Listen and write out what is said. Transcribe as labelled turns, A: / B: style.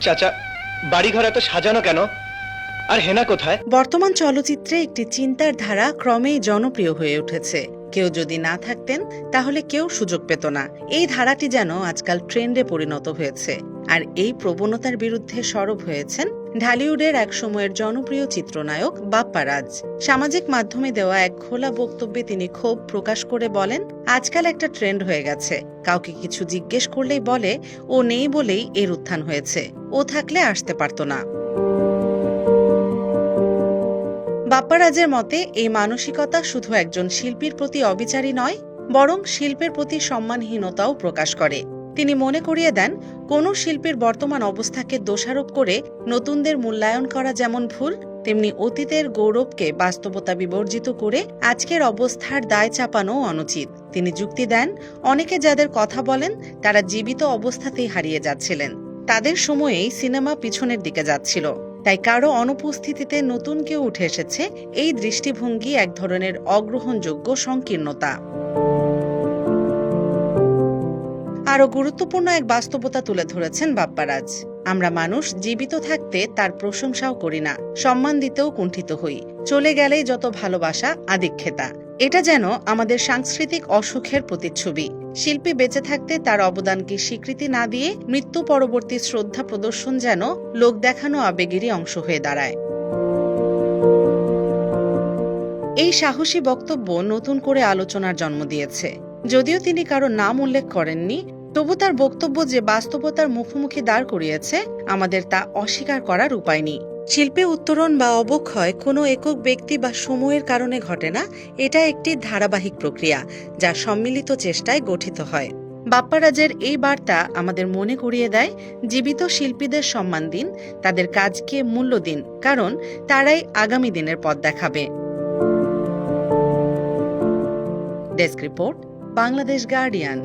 A: চাচা, বাড়িঘর এত সাজানো কেন? আর হেনা কোথায়?
B: বর্তমান চলচ্চিত্রে একটি চিন্তার ধারা ক্রমেই জনপ্রিয় হয়ে উঠেছে। কেউ যদি না থাকতেন তাহলে কেউ সুযোগ পেত না। এই ধারাটি যেন আজকাল ট্রেন্ডে পরিণত হয়েছে। আর এই প্রবণতার বিরুদ্ধে সরব হয়েছেন ঢালিউডের এক সময়ের জনপ্রিয় চিত্রনায়ক বাপ্পা রাজ। সামাজিক মাধ্যমে দেওয়া এক খোলা বক্তব্যে তিনি ক্ষোভ প্রকাশ করে বলেন, আজকাল একটা ট্রেন্ড হয়ে গেছে, কাউকে কিছু জিজ্ঞেস করলেই বলে ও নেই বলেই এর উত্থান হয়েছে, ও থাকলে আসতে পারত না। বাপ্পা রাজের মতে এই মানসিকতা শুধু একজন শিল্পীর প্রতি অবিচারী নয়, বরং শিল্পের প্রতি সম্মানহীনতাও প্রকাশ করে। তিনি মনে করিয়ে দেন, কোনো শিল্পীর বর্তমান অবস্থাকে দোষারোপ করে নতুনদের মূল্যায়ন করা যেমন ভুল, তেমনি অতীতের গৌরবকে বাস্তবতা বিবর্জিত করে আজকের অবস্থার দায় চাপানো অনুচিত। তিনি যুক্তি দেন, অনেকে যাদের কথা বলেন তারা জীবিত অবস্থাতেই হারিয়ে যাচ্ছিলেন, তাদের সময়েই সিনেমা পিছনের দিকে যাচ্ছিল। তাই কারো অনুপস্থিতিতে নতুন কেউ উঠে এসেছে, এই দৃষ্টিভঙ্গি এক ধরনের অগ্রহণযোগ্য সংকীর্ণতা। আরও গুরুত্বপূর্ণ এক বাস্তবতা তুলে ধরেছেন বাপ্পা রাজ। আমরা মানুষ জীবিত থাকতে তার প্রশংসাও করি না, সম্মান দিতেও কুণ্ঠিত হই, চলে গেলেই যত ভালোবাসা আদিক্ষেতা। এটা যেন আমাদের সাংস্কৃতিক অসুখের প্রতিচ্ছবি। শিল্পী বেঁচে থাকতে তার অবদানকে স্বীকৃতি না দিয়ে মৃত্যু পরবর্তী শ্রদ্ধা প্রদর্শন যেন লোক দেখানো আবেগেরই অংশ হয়ে দাঁড়ায়। এই সাহসী বক্তব্য নতুন করে আলোচনার জন্ম দিয়েছে। যদিও তিনি কারো নাম উল্লেখ করেননি, তবু তার বক্তব্য যে বাস্তবতার মুখোমুখি দাঁড় করিয়েছে, আমাদের তা অস্বীকার করার উপায় নেই। শিল্পে উত্তরণ বা অবক্ষয় কোনো একক ব্যক্তি বা সময়ের কারণে ঘটে না, এটা একটি ধারাবাহিক প্রক্রিয়া যা সম্মিলিত চেষ্টায় গঠিত হয়। বাপ্পা রাজের এই বার্তা আমাদের মনে করিয়ে দেয়, জীবিত শিল্পীদের সম্মান দিন, তাদের কাজকে মূল্য দিন, কারণ তারাই আগামী দিনের পথ দেখাবে। Desk report, Bangladesh guardian.